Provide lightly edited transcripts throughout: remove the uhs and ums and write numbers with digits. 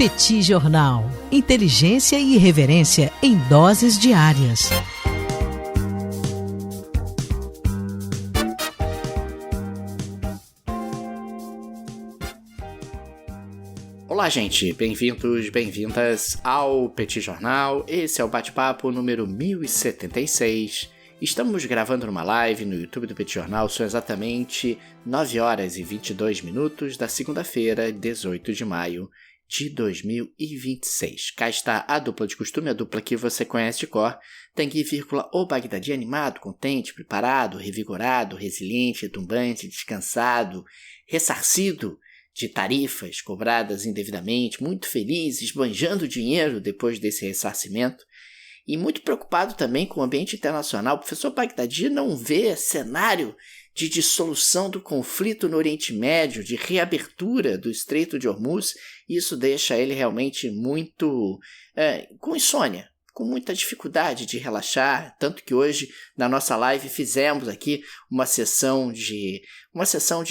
Petit Jornal. Inteligência e irreverência em doses diárias. Olá, gente. Bem-vindos, bem-vindas ao Petit Jornal. Esse é o bate-papo número 1076. Estamos gravando numa live no YouTube do Petit Jornal. São exatamente 9 horas e 22 minutos da segunda-feira, 18 de maio de 2026. Cá está a dupla de costume, a dupla que você conhece de cor. Tanguy, o Bagdadi animado, contente, preparado, revigorado, resiliente, retumbante, descansado, ressarcido de tarifas cobradas indevidamente, muito feliz, esbanjando dinheiro depois desse ressarcimento e muito preocupado também com o ambiente internacional. O professor Bagdadi não vê cenário de dissolução do conflito no Oriente Médio, de reabertura do Estreito de Hormuz, e isso deixa ele realmente muito com insônia, com muita dificuldade de relaxar, tanto que hoje na nossa live fizemos aqui uma sessão de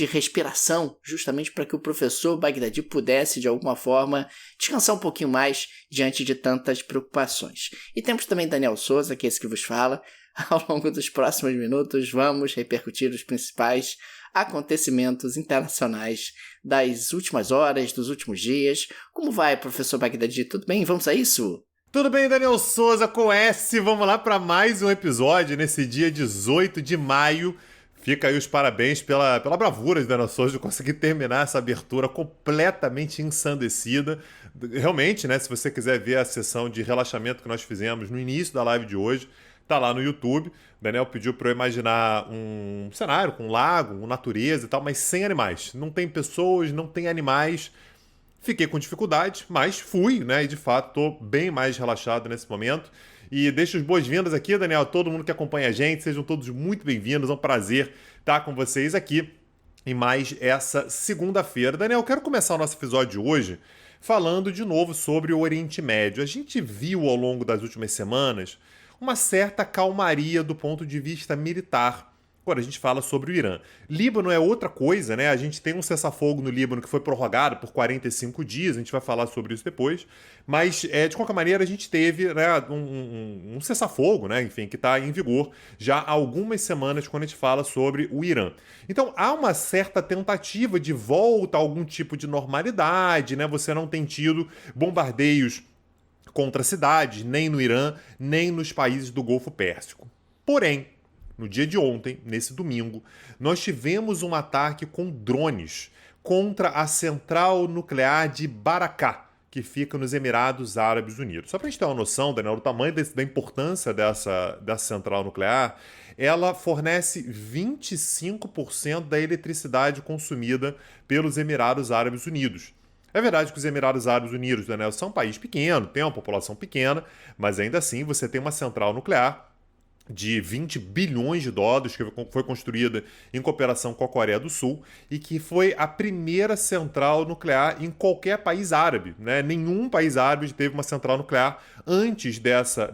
respiração, justamente para que o professor Bagdadi pudesse de alguma forma descansar um pouquinho mais diante de tantas preocupações. E temos também Daniel Souza, que é esse que vos fala. Ao longo dos próximos minutos vamos repercutir os principais acontecimentos internacionais das últimas horas, dos últimos dias. Como vai, professor Bagdadi? Tudo bem? Vamos a isso? Tudo bem, Daniel Souza com S. Vamos lá para mais um episódio nesse dia 18 de maio. Fica aí os parabéns pela bravura de Daniel Souza de conseguir terminar essa abertura completamente ensandecida. Realmente, né, se você quiser ver a sessão de relaxamento que nós fizemos no início da live de hoje, tá lá no YouTube. O Daniel pediu para eu imaginar um cenário com um lago, com natureza e tal, mas sem animais. Não tem pessoas, não tem animais. Fiquei com dificuldade, mas fui, né? E de fato estou bem mais relaxado nesse momento. E deixo as boas-vindas aqui, Daniel, todo mundo que acompanha a gente. Sejam todos muito bem-vindos. É um prazer estar com vocês aqui em mais essa segunda-feira. Daniel, quero começar o nosso episódio de hoje falando de novo sobre o Oriente Médio. A gente viu ao longo das últimas semanas uma certa calmaria do ponto de vista militar. Agora a gente fala sobre o Irã. Líbano é outra coisa, né? A gente tem um cessar-fogo no Líbano que foi prorrogado por 45 dias, a gente vai falar sobre isso depois, mas de qualquer maneira a gente teve, né, um cessar-fogo, né, enfim, que está em vigor já há algumas semanas quando a gente fala sobre o Irã. Então há uma certa tentativa de volta a algum tipo de normalidade, né? Você não tem tido bombardeios contra cidades, nem no Irã, nem nos países do Golfo Pérsico. Porém, no dia de ontem, nesse domingo, nós tivemos um ataque com drones contra a central nuclear de Baraká, que fica nos Emirados Árabes Unidos. Só para a gente ter uma noção, Daniel, do tamanho da importância dessa central nuclear, ela fornece 25% da eletricidade consumida pelos Emirados Árabes Unidos. É verdade que os Emirados Árabes Unidos, Daniel, são um país pequeno, tem uma população pequena, mas ainda assim você tem uma central nuclear de 20 bilhões de dólares, que foi construída em cooperação com a Coreia do Sul e que foi a primeira central nuclear em qualquer país árabe, né? Nenhum país árabe teve uma central nuclear antes dessa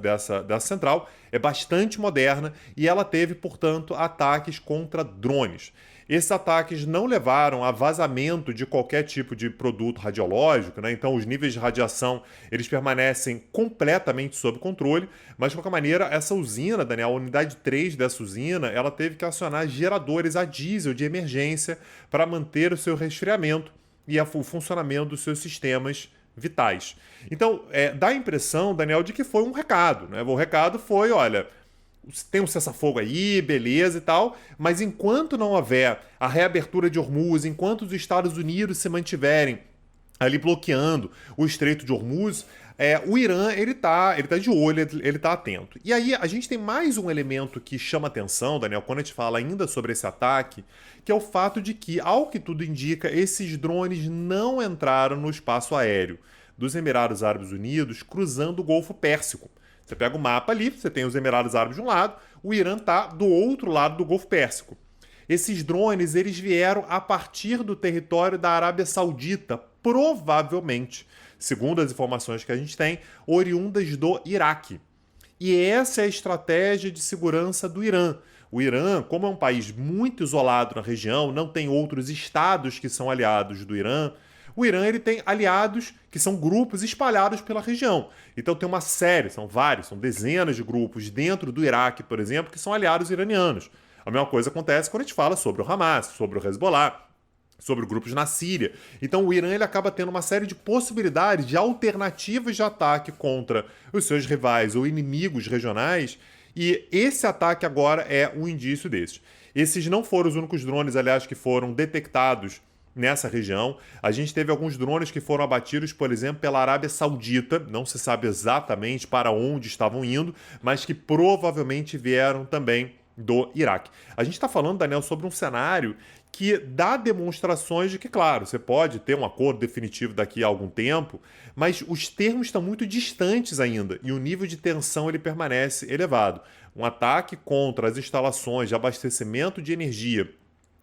central. É bastante moderna e ela teve, portanto, ataques contra drones. Esses ataques não levaram a vazamento de qualquer tipo de produto radiológico, né? Então os níveis de radiação eles permanecem completamente sob controle, mas de qualquer maneira essa usina, Daniel, a unidade 3 dessa usina, ela teve que acionar geradores a diesel de emergência para manter o seu resfriamento e o funcionamento dos seus sistemas vitais. Então dá a impressão, Daniel, de que foi um recado, né? O recado foi, olha, tem um cessar-fogo aí, beleza e tal, mas enquanto não houver a reabertura de Hormuz, enquanto os Estados Unidos se mantiverem ali bloqueando o Estreito de Hormuz, o Irã ele tá de olho, ele tá atento. E aí a gente tem mais um elemento que chama atenção, Daniel, quando a gente fala ainda sobre esse ataque, que é o fato de que, ao que tudo indica, esses drones não entraram no espaço aéreo dos Emirados Árabes Unidos cruzando o Golfo Pérsico. Você pega o mapa ali, você tem os Emirados Árabes de um lado, o Irã está do outro lado do Golfo Pérsico. Esses drones eles vieram a partir do território da Arábia Saudita, provavelmente, segundo as informações que a gente tem, oriundas do Iraque. E essa é a estratégia de segurança do Irã. O Irã, como é um país muito isolado na região, não tem outros estados que são aliados do Irã, o Irã ele tem aliados que são grupos espalhados pela região. Então tem uma série, são dezenas de grupos dentro do Iraque, por exemplo, que são aliados iranianos. A mesma coisa acontece quando a gente fala sobre o Hamas, sobre o Hezbollah, sobre grupos na Síria. Então o Irã ele acaba tendo uma série de possibilidades, de alternativas de ataque contra os seus rivais ou inimigos regionais, e esse ataque agora é um indício desses. Esses não foram os únicos drones, aliás, que foram detectados nessa região. A gente teve alguns drones que foram abatidos, por exemplo, pela Arábia Saudita. Não se sabe exatamente para onde estavam indo, mas que provavelmente vieram também do Iraque. A gente está falando, Daniel, sobre um cenário que dá demonstrações de que, claro, você pode ter um acordo definitivo daqui a algum tempo, mas os termos estão muito distantes ainda e o nível de tensão ele permanece elevado. Um ataque contra as instalações de abastecimento de energia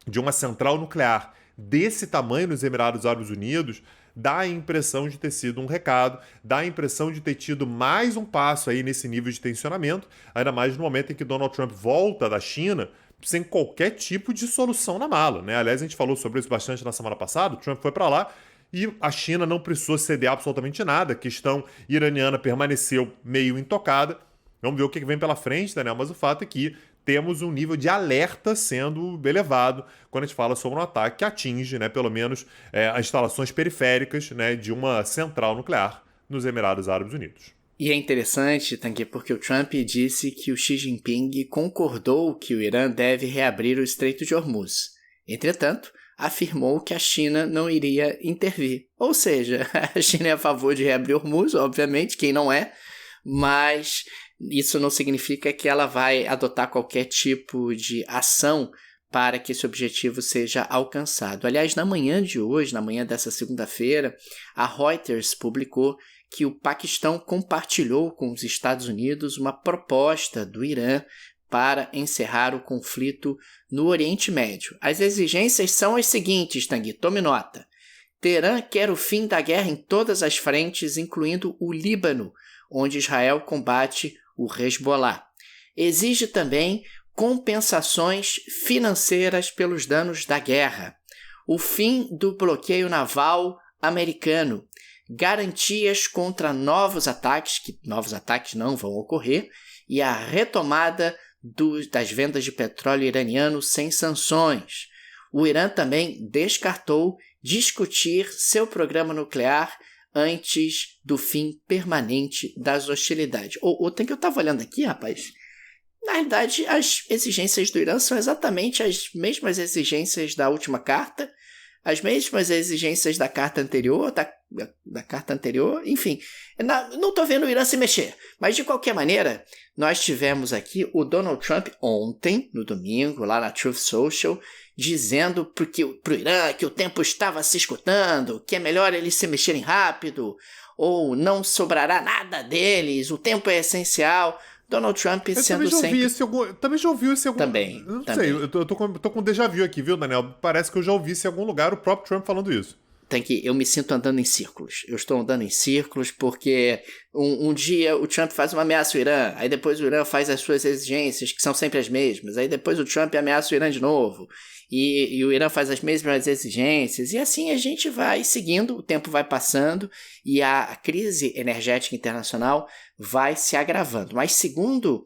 de uma central nuclear desse tamanho nos Emirados Árabes Unidos dá a impressão de ter sido um recado, dá a impressão de ter tido mais um passo aí nesse nível de tensionamento, ainda mais no momento em que Donald Trump volta da China sem qualquer tipo de solução na mala, né? Aliás, a gente falou sobre isso bastante na semana passada, o Trump foi para lá e a China não precisou ceder absolutamente nada, a questão iraniana permaneceu meio intocada. Vamos ver o que vem pela frente, Daniel, mas o fato é que temos um nível de alerta sendo elevado quando a gente fala sobre um ataque que atinge, né, pelo menos as instalações periféricas, né, de uma central nuclear nos Emirados Árabes Unidos. E é interessante, Tanguy, porque o Trump disse que o Xi Jinping concordou que o Irã deve reabrir o Estreito de Hormuz. Entretanto, afirmou que a China não iria intervir. Ou seja, a China é a favor de reabrir Hormuz, obviamente, quem não é, mas isso não significa que ela vai adotar qualquer tipo de ação para que esse objetivo seja alcançado. Aliás, na manhã de hoje, na manhã dessa segunda-feira, a Reuters publicou que o Paquistão compartilhou com os Estados Unidos uma proposta do Irã para encerrar o conflito no Oriente Médio. As exigências são as seguintes, Tanguy, tome nota. Teherã quer o fim da guerra em todas as frentes, incluindo o Líbano, onde Israel combate o Hezbollah. Exige também compensações financeiras pelos danos da guerra, o fim do bloqueio naval americano, garantias contra novos ataques, que novos ataques não vão ocorrer, e a retomada das vendas de petróleo iraniano sem sanções. O Irã também descartou discutir seu programa nuclear antes do fim permanente das hostilidades. Tem que eu estava olhando aqui, rapaz. Na realidade, as exigências do Irã são exatamente as mesmas exigências da última carta, as mesmas exigências da carta anterior, da carta anterior, enfim. Não estou vendo o Irã se mexer, mas de qualquer maneira, nós tivemos aqui o Donald Trump ontem, no domingo, lá na Truth Social, dizendo para o Irã que o tempo estava se esgotando, que é melhor eles se mexerem rápido, ou não sobrará nada deles, o tempo é essencial. Donald Trump sendo sempre... Também já ouvi isso em algum... Também. Não sei, eu tô com um déjà vu aqui, viu, Daniel? Parece que eu já ouvi isso em algum lugar, o próprio Trump falando isso. Eu me sinto andando em círculos. Eu estou andando em círculos porque um dia o Trump faz uma ameaça ao Irã, aí depois o Irã faz as suas exigências, que são sempre as mesmas, aí depois o Trump ameaça o Irã de novo, e o Irã faz as mesmas exigências, e assim a gente vai seguindo, o tempo vai passando, e a crise energética internacional vai se agravando. Mas segundo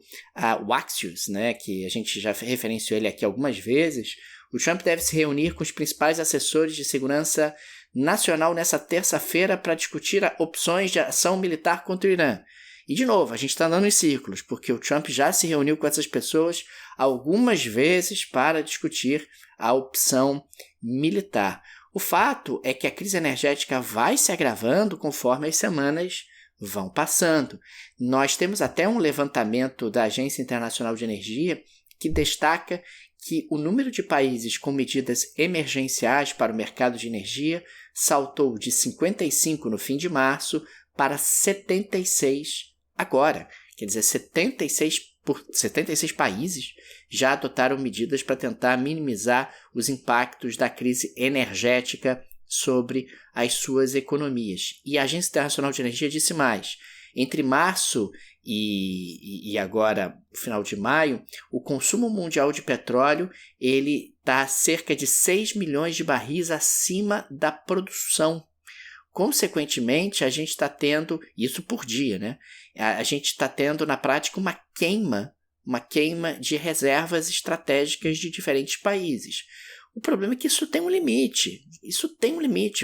o Axios, né, que a gente já referenciou ele aqui algumas vezes, o Trump deve se reunir com os principais assessores de segurança nacional nessa terça-feira para discutir opções de ação militar contra o Irã. E, de novo, a gente está andando em círculos, porque o Trump já se reuniu com essas pessoas algumas vezes para discutir a opção militar. O fato é que a crise energética vai se agravando conforme as semanas vão passando. Nós temos até um levantamento da Agência Internacional de Energia que destaca que o número de países com medidas emergenciais para o mercado de energia saltou de 55 no fim de março para 76 agora. Quer dizer, 76 países já adotaram medidas para tentar minimizar os impactos da crise energética sobre as suas economias. E a Agência Internacional de Energia disse mais. Entre março e agora, final de maio, o consumo mundial de petróleo está cerca de 6 milhões de barris acima da produção. consequentemente, a gente está tendo, isso por dia, né? A gente está tendo na prática uma queima de reservas estratégicas de diferentes países. O problema é que isso tem um limite.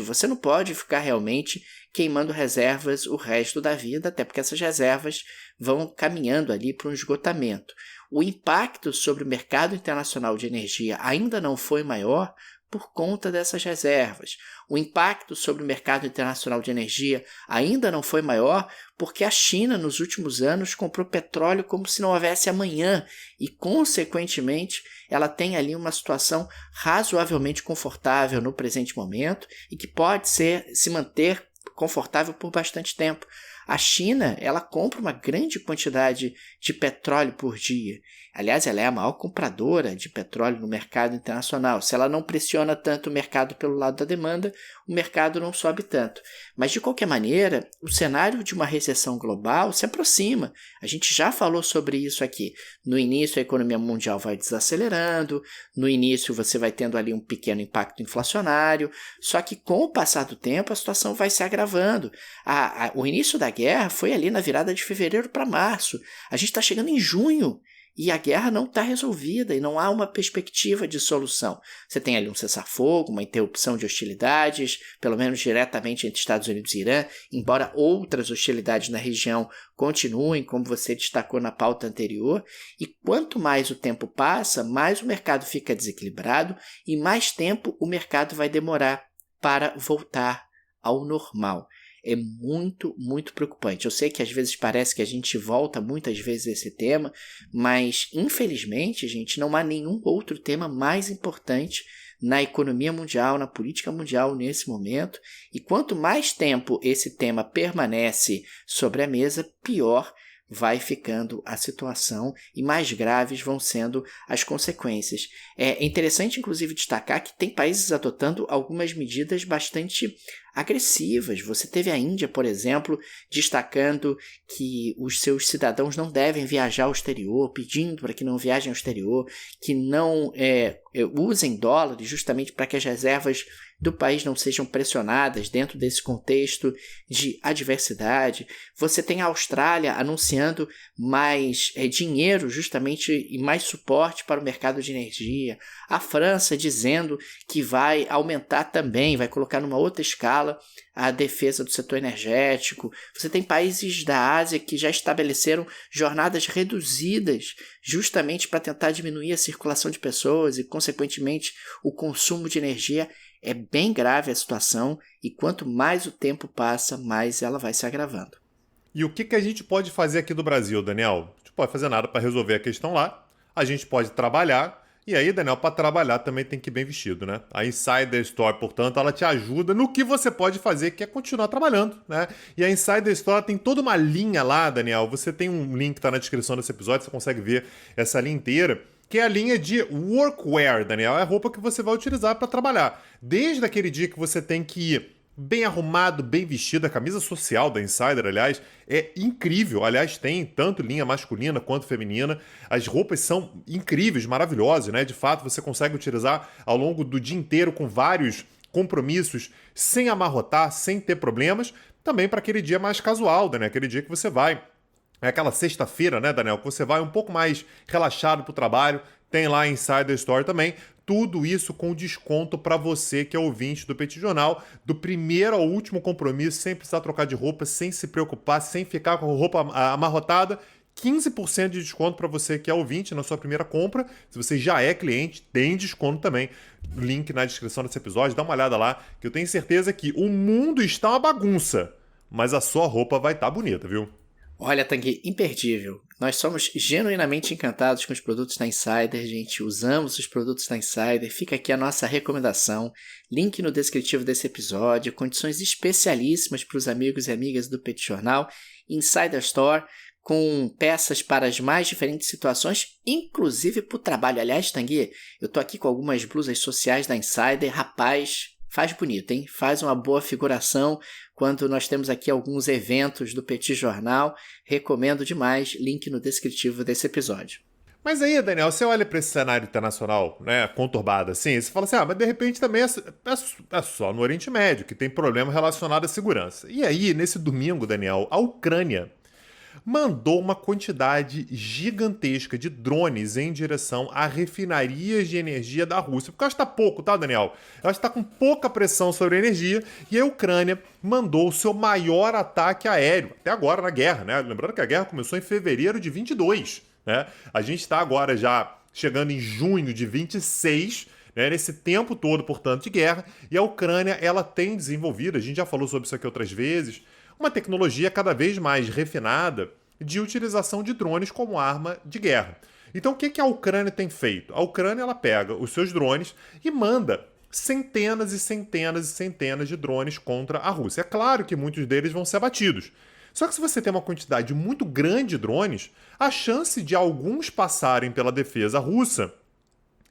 Você não pode ficar realmente queimando reservas o resto da vida, até porque essas reservas vão caminhando ali para um esgotamento. O impacto sobre o mercado internacional de energia ainda não foi maior por conta dessas reservas. O impacto sobre o mercado internacional de energia ainda não foi maior porque a China, nos últimos anos, comprou petróleo como se não houvesse amanhã e, consequentemente, ela tem ali uma situação razoavelmente confortável no presente momento e que pode se manter confortável por bastante tempo. A China, ela compra uma grande quantidade de petróleo por dia. Aliás, ela é a maior compradora de petróleo no mercado internacional. Se ela não pressiona tanto o mercado pelo lado da demanda, o mercado não sobe tanto. Mas, de qualquer maneira, o cenário de uma recessão global se aproxima. A gente já falou sobre isso aqui. No início, a economia mundial vai desacelerando. No início, você vai tendo ali um pequeno impacto inflacionário. Só que, com o passar do tempo, a situação vai se agravando. O início da guerra foi ali na virada de fevereiro para março. A gente está chegando em junho. E a guerra não está resolvida e não há uma perspectiva de solução. Você tem ali um cessar-fogo, uma interrupção de hostilidades, pelo menos diretamente entre Estados Unidos e Irã, embora outras hostilidades na região continuem, como você destacou na pauta anterior. E quanto mais o tempo passa, mais o mercado fica desequilibrado e mais tempo o mercado vai demorar para voltar ao normal. É muito, muito preocupante. Eu sei que às vezes parece que a gente volta muitas vezes a esse tema, mas infelizmente, gente, não há nenhum outro tema mais importante na economia mundial, na política mundial nesse momento. E quanto mais tempo esse tema permanece sobre a mesa, pior vai ficando a situação e mais graves vão sendo as consequências. É interessante, inclusive, destacar que tem países adotando algumas medidas bastante agressivas. Você teve a Índia, por exemplo, destacando que os seus cidadãos não devem viajar ao exterior, pedindo para que não viajem ao exterior, que não usem dólares justamente para que as reservas do país não sejam pressionadas dentro desse contexto de adversidade. Você tem a Austrália anunciando mais dinheiro justamente e mais suporte para o mercado de energia. A França dizendo que vai aumentar também, vai colocar numa outra escala a defesa do setor energético. Você tem países da Ásia que já estabeleceram jornadas reduzidas justamente para tentar diminuir a circulação de pessoas e, consequentemente, o consumo de energia. É bem grave a situação e quanto mais o tempo passa, mais ela vai se agravando. E o que a gente pode fazer aqui do Brasil, Daniel? A gente não pode fazer nada para resolver a questão lá. A gente pode trabalhar. E aí, Daniel, para trabalhar também tem que ir bem vestido, né? A Insider Store, portanto, ela te ajuda no que você pode fazer, que é continuar trabalhando, né? E a Insider Store tem toda uma linha lá, Daniel. Você tem um link que está na descrição desse episódio, você consegue ver essa linha inteira, que é a linha de workwear, Daniel. É a roupa que você vai utilizar para trabalhar. Desde aquele dia que você tem que ir bem arrumado, bem vestido. A camisa social da Insider, aliás, é incrível. Aliás, tem tanto linha masculina quanto feminina. As roupas são incríveis, maravilhosas, né? De fato, você consegue utilizar ao longo do dia inteiro com vários compromissos, sem amarrotar, sem ter problemas. Também para aquele dia mais casual, né? Aquele dia que você vai... É aquela sexta-feira, né, Daniel? Que você vai um pouco mais relaxado para o trabalho. Tem lá a Insider Store também. Tudo isso com desconto para você que é ouvinte do Petit Jornal, do primeiro ao último compromisso, sem precisar trocar de roupa, sem se preocupar, sem ficar com a roupa amarrotada. 15% de desconto para você que é ouvinte na sua primeira compra. Se você já é cliente, tem desconto também. Link na descrição desse episódio, dá uma olhada lá, que eu tenho certeza que o mundo está uma bagunça, mas a sua roupa vai estar bonita, viu? Olha, Tanguy, imperdível. Nós somos genuinamente encantados com os produtos da Insider, gente. Usamos os produtos da Insider. Fica aqui a nossa recomendação. Link no descritivo desse episódio. Condições especialíssimas para os amigos e amigas do Petit Jornal. Insider Store, com peças para as mais diferentes situações, inclusive para o trabalho. Aliás, Tanguy, eu tô aqui com algumas blusas sociais da Insider. Rapaz, faz bonito, hein? Faz uma boa figuração quando nós temos aqui alguns eventos do Petit Jornal. Recomendo demais, link no descritivo desse episódio. Mas aí, Daniel, você olha para esse cenário internacional, né, conturbado assim, e você fala assim, mas de repente também é só no Oriente Médio que tem problema relacionado à segurança. E aí, nesse domingo, Daniel, a Ucrânia mandou uma quantidade gigantesca de drones em direção a refinarias de energia da Rússia. Porque eu acho que está pouco, tá, Daniel? Eu acho que está com pouca pressão sobre a energia e a Ucrânia mandou o seu maior ataque aéreo, até agora na guerra, né? Lembrando que a guerra começou em fevereiro de 22, né? A gente está agora já chegando em junho de 26, né, nesse tempo todo, portanto, de guerra, e a Ucrânia ela tem desenvolvido, a gente já falou sobre isso aqui outras vezes, uma tecnologia cada vez mais refinada de utilização de drones como arma de guerra. Então, o que a Ucrânia tem feito? A Ucrânia ela pega os seus drones e manda centenas e centenas e centenas de drones contra a Rússia. É claro que muitos deles vão ser abatidos. Só que se você tem uma quantidade muito grande de drones, a chance de alguns passarem pela defesa russa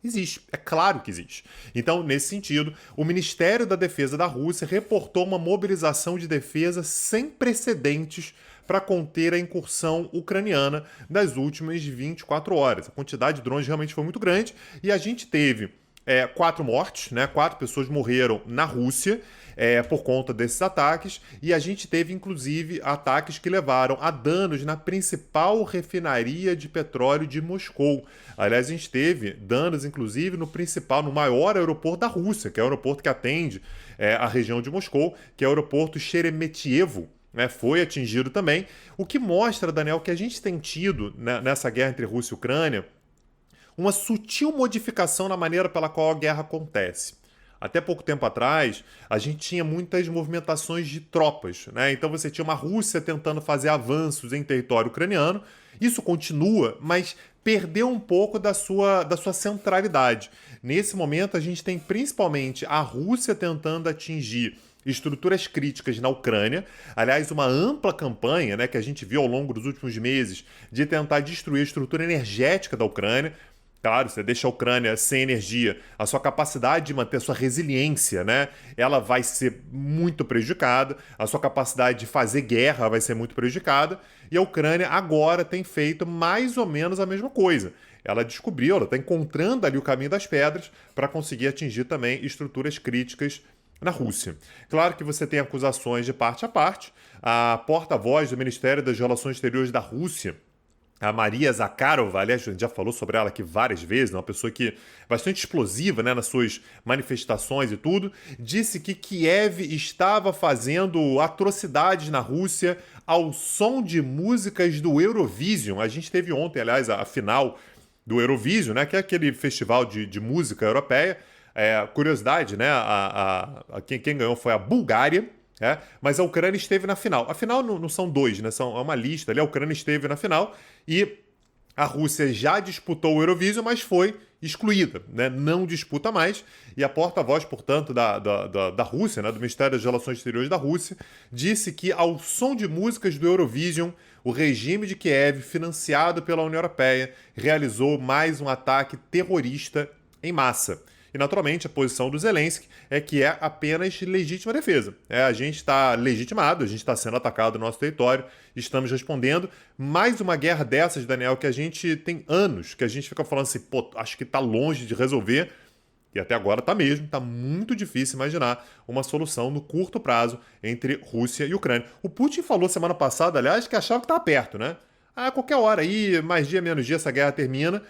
existe, é claro que existe. Então, nesse sentido, o Ministério da Defesa da Rússia reportou uma mobilização de defesa sem precedentes para conter a incursão ucraniana das últimas 24 horas. A quantidade de drones realmente foi muito grande e a gente teve 4 mortes, né? 4 pessoas morreram na Rússia por conta desses ataques, e a gente teve inclusive ataques que levaram a danos na principal refinaria de petróleo de Moscou. Aliás, a gente teve danos inclusive no maior aeroporto da Rússia, que é o aeroporto que atende a região de Moscou, que é o aeroporto Sheremetyevo. Foi atingido também, o que mostra, Daniel, que a gente tem tido nessa guerra entre Rússia e Ucrânia uma sutil modificação na maneira pela qual a guerra acontece. Até pouco tempo atrás, a gente tinha muitas movimentações de tropas, né? Então você tinha uma Rússia tentando fazer avanços em território ucraniano. Isso continua, mas perdeu um pouco da sua centralidade. Nesse momento, a gente tem principalmente a Rússia tentando atingir estruturas críticas na Ucrânia. Aliás, uma ampla campanha, né, que a gente viu ao longo dos últimos meses de tentar destruir a estrutura energética da Ucrânia. Claro, você deixa a Ucrânia sem energia, a sua capacidade de manter a sua resiliência, né, ela vai ser muito prejudicada, a sua capacidade de fazer guerra vai ser muito prejudicada, e a Ucrânia agora tem feito mais ou menos a mesma coisa. Ela descobriu, ela está encontrando ali o caminho das pedras para conseguir atingir também estruturas críticas na Rússia. Claro que você tem acusações de parte a parte. A porta-voz do Ministério das Relações Exteriores da Rússia, a Maria Zakharova, aliás, a gente já falou sobre ela aqui várias vezes, uma pessoa que é bastante explosiva, né, nas suas manifestações e tudo, disse que Kiev estava fazendo atrocidades na Rússia ao som de músicas do Eurovision. A gente teve ontem, aliás, a final do Eurovision, né, que é aquele festival de música europeia. Curiosidade, né, quem ganhou foi a Bulgária, mas a Ucrânia esteve na final. Afinal, não são dois, né? É uma lista ali. A Ucrânia esteve na final e a Rússia já disputou o Eurovision, mas foi excluída, né? Não disputa mais. E a porta-voz, portanto, da Rússia, né? Do Ministério das Relações Exteriores da Rússia, disse que, ao som de músicas do Eurovision, o regime de Kiev, financiado pela União Europeia, realizou mais um ataque terrorista em massa. E, naturalmente, a posição do Zelensky é que é apenas legítima defesa. A gente está legitimado, a gente está sendo atacado no nosso território, estamos respondendo. Mais uma guerra dessas, Daniel, que a gente tem anos, que a gente fica falando assim, acho que está longe de resolver. E até agora está mesmo, está muito difícil imaginar uma solução no curto prazo entre Rússia e Ucrânia. O Putin falou semana passada, aliás, que achava que estava perto, né? Qualquer hora aí, mais dia, menos dia, essa guerra termina.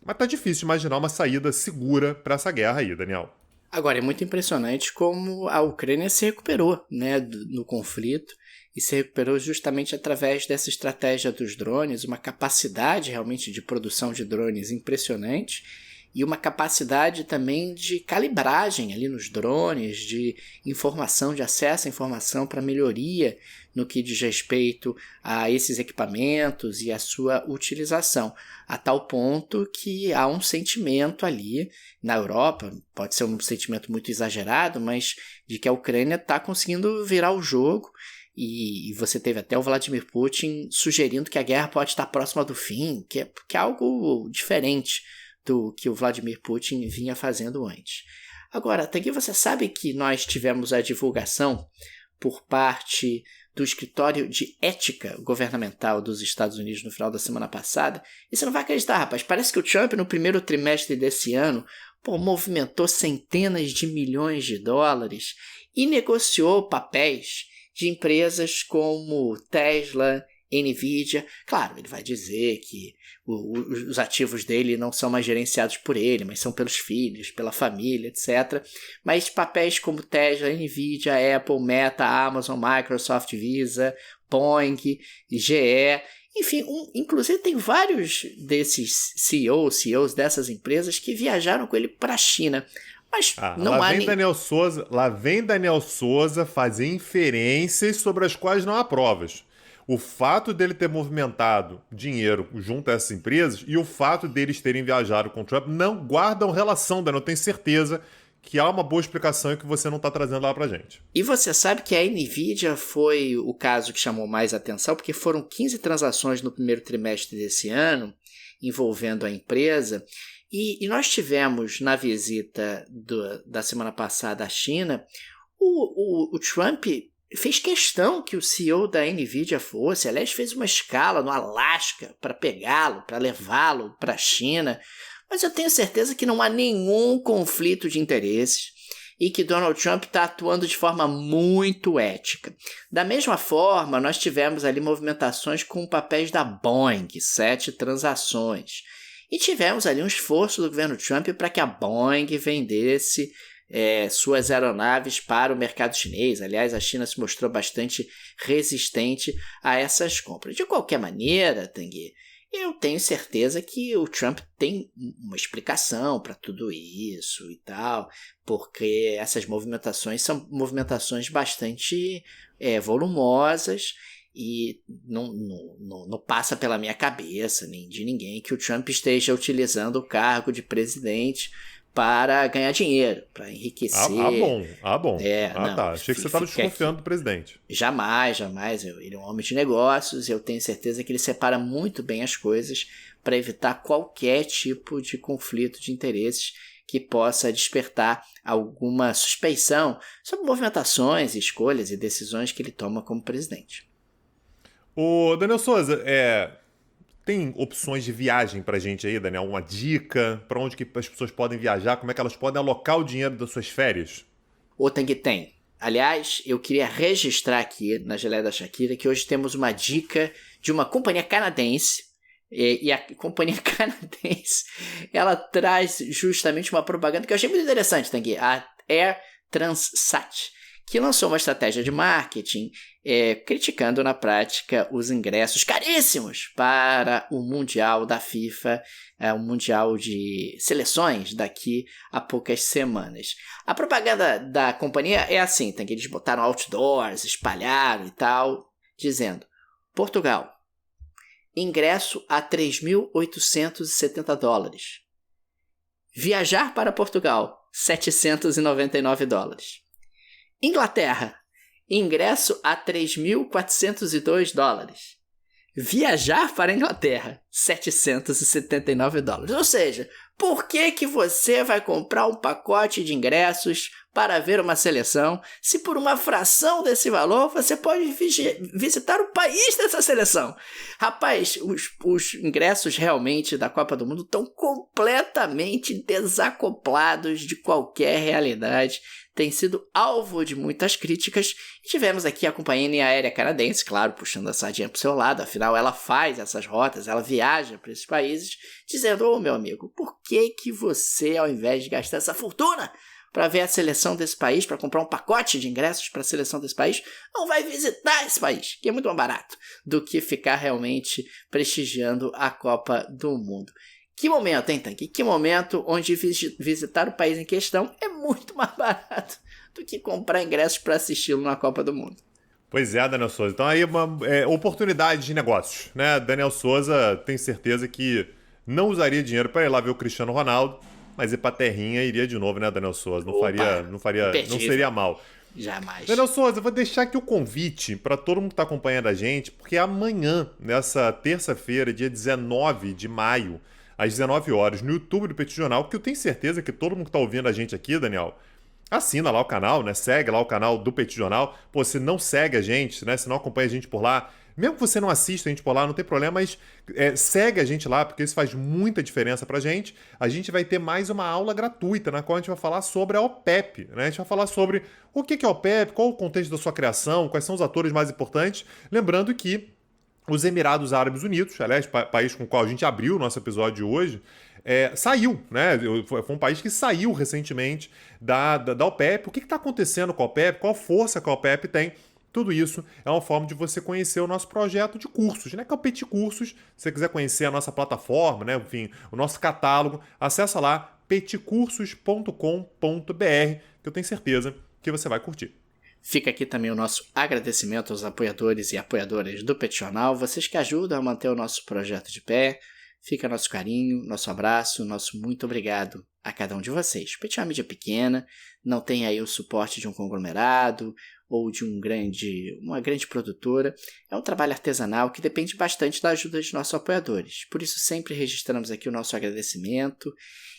Mas tá difícil imaginar uma saída segura para essa guerra aí, Daniel. Agora, é muito impressionante como a Ucrânia se recuperou, né, no conflito, e se recuperou justamente através dessa estratégia dos drones, uma capacidade realmente de produção de drones impressionante, e uma capacidade também de calibragem ali nos drones, de informação, de acesso à informação para melhoria no que diz respeito a esses equipamentos e a sua utilização, a tal ponto que há um sentimento ali na Europa, pode ser um sentimento muito exagerado, mas de que a Ucrânia está conseguindo virar o jogo, e você teve até o Vladimir Putin sugerindo que a guerra pode estar próxima do fim, que é algo diferente do que o Vladimir Putin vinha fazendo antes. Agora, Tanguy, você sabe que nós tivemos a divulgação por parte do Escritório de Ética Governamental dos Estados Unidos no final da semana passada. E você não vai acreditar, rapaz, parece que o Trump no primeiro trimestre desse ano movimentou centenas de milhões de dólares e negociou papéis de empresas como Tesla, NVIDIA. Claro, ele vai dizer que os ativos dele não são mais gerenciados por ele, mas são pelos filhos, pela família, etc. Mas papéis como Tesla, NVIDIA, Apple, Meta, Amazon, Microsoft, Visa, Boeing, GE, enfim, inclusive tem vários desses CEOs dessas empresas que viajaram com ele para a China. Mas não lá há vem Daniel Souza fazer inferências sobre as quais não há provas. O fato dele ter movimentado dinheiro junto a essas empresas e o fato deles terem viajado com o Trump não guardam relação, Daniel. Eu tenho certeza que há uma boa explicação e que você não está trazendo lá pra gente. E você sabe que a NVIDIA foi o caso que chamou mais atenção, porque foram 15 transações no primeiro trimestre desse ano envolvendo a empresa. E nós tivemos na visita da semana passada à China, o Trump fez questão que o CEO da NVIDIA fosse, aliás, fez uma escala no Alasca para pegá-lo, para levá-lo para a China, mas eu tenho certeza que não há nenhum conflito de interesses e que Donald Trump está atuando de forma muito ética. Da mesma forma, nós tivemos ali movimentações com papéis da Boeing, 7 transações, e tivemos ali um esforço do governo Trump para que a Boeing vendesse suas aeronaves para o mercado chinês. Aliás, a China se mostrou bastante resistente a essas compras. De qualquer maneira, Tanguy, eu tenho certeza que o Trump tem uma explicação para tudo isso e tal, porque essas movimentações são movimentações bastante volumosas e não passa pela minha cabeça, nem de ninguém, que o Trump esteja utilizando o cargo de presidente para ganhar dinheiro, para enriquecer. Ah, bom. Não, Achei que você estava desconfiando do presidente. Jamais. Ele é um homem de negócios e eu tenho certeza que ele separa muito bem as coisas para evitar qualquer tipo de conflito de interesses que possa despertar alguma suspeição sobre movimentações, escolhas e decisões que ele toma como presidente. Ô, Daniel Souza, tem opções de viagem pra gente aí, Daniel? Uma dica? Pra onde que as pessoas podem viajar? Como é que elas podem alocar o dinheiro das suas férias? Ô, Tanguy, tem. Aliás, eu queria registrar aqui na Geleia da Shakira que hoje temos uma dica de uma companhia canadense. E a companhia canadense, ela traz justamente uma propaganda que eu achei muito interessante, Tanguy. A Air Transat, que lançou uma estratégia de marketing criticando na prática os ingressos caríssimos para o Mundial da FIFA, o Mundial de Seleções daqui a poucas semanas. A propaganda da companhia é assim, tem que eles botaram outdoors, espalharam e tal, dizendo: Portugal, ingresso a $3.870. Viajar para Portugal, $799. Inglaterra, ingresso a $3.402. Viajar para a Inglaterra, $779. Ou seja, por que você vai comprar um pacote de ingressos para ver uma seleção se por uma fração desse valor você pode visitar o país dessa seleção? Rapaz, os ingressos realmente da Copa do Mundo estão completamente desacoplados de qualquer realidade. Tem sido alvo de muitas críticas e tivemos aqui a companhia aérea canadense, claro, puxando a sardinha para o seu lado, afinal ela faz essas rotas, ela viaja para esses países, dizendo: ô meu amigo, por que você, ao invés de gastar essa fortuna para ver a seleção desse país, para comprar um pacote de ingressos para a seleção desse país, não vai visitar esse país, que é muito mais barato do que ficar realmente prestigiando a Copa do Mundo? Que momento, hein, Tanguy? Que momento onde visitar o país em questão é muito mais barato do que comprar ingressos para assisti-lo na Copa do Mundo. Pois é, Daniel Souza. Então aí uma oportunidade de negócios, né? Daniel Souza tem certeza que não usaria dinheiro para ir lá ver o Cristiano Ronaldo, mas ir pra terrinha iria de novo, né, Daniel Souza? Não seria mal. Jamais. Daniel Souza, eu vou deixar aqui o convite para todo mundo que está acompanhando a gente, porque amanhã, nessa terça-feira, dia 19 de maio, às 19 horas, no YouTube do Petit Jornal, que eu tenho certeza que todo mundo que está ouvindo a gente aqui, Daniel, assina lá o canal, né? Segue lá o canal do Petit Jornal. Pô, se não segue a gente, né? Se não acompanha a gente por lá, mesmo que você não assista a gente por lá, não tem problema, mas segue a gente lá, porque isso faz muita diferença pra gente. A gente vai ter mais uma aula gratuita, na qual a gente vai falar sobre a OPEP, né? A gente vai falar sobre o que é a OPEP, qual o contexto da sua criação, quais são os atores mais importantes. Lembrando que os Emirados Árabes Unidos, aliás, país com o qual a gente abriu o nosso episódio de hoje, saiu, né? Foi um país que saiu recentemente da OPEP. O que está acontecendo com a OPEP? Qual força que a OPEP tem? Tudo isso é uma forma de você conhecer o nosso projeto de cursos, né? Que é o Petit Cursos. Se você quiser conhecer a nossa plataforma, né? Enfim, o nosso catálogo, acessa lá petcursos.com.br, que eu tenho certeza que você vai curtir. Fica aqui também o nosso agradecimento aos apoiadores e apoiadoras do Petit Jornal, vocês que ajudam a manter o nosso projeto de pé. Fica nosso carinho, nosso abraço, nosso muito obrigado a cada um de vocês. O Petit é uma mídia pequena, não tem aí o suporte de um conglomerado ou de uma grande produtora. É um trabalho artesanal que depende bastante da ajuda de nossos apoiadores. Por isso sempre registramos aqui o nosso agradecimento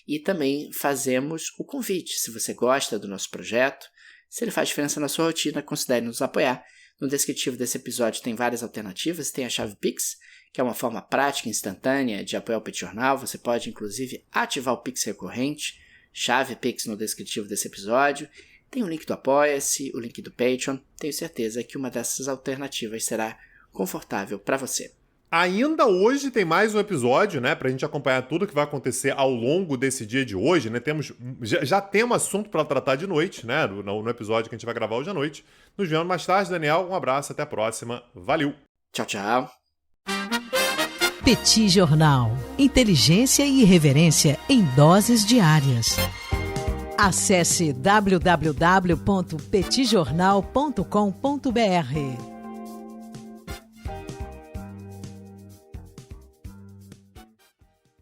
e também fazemos o convite. Se você gosta do nosso projeto, se ele faz diferença na sua rotina, considere nos apoiar. No descritivo desse episódio tem várias alternativas, tem a chave Pix, que é uma forma prática e instantânea de apoiar o Petit Jornal. Você pode, inclusive, ativar o Pix recorrente, chave Pix no descritivo desse episódio. Tem o link do Apoia-se, o link do Patreon. Tenho certeza que uma dessas alternativas será confortável para você. Ainda hoje tem mais um episódio, né, pra gente acompanhar tudo que vai acontecer ao longo desse dia de hoje, né? Já temos assunto para tratar de noite, né, no episódio que a gente vai gravar hoje à noite. Nos vemos mais tarde, Daniel. Um abraço, até a próxima. Valeu! Tchau, tchau! Petit Jornal. Inteligência e irreverência em doses diárias. Acesse www.petitjornal.com.br.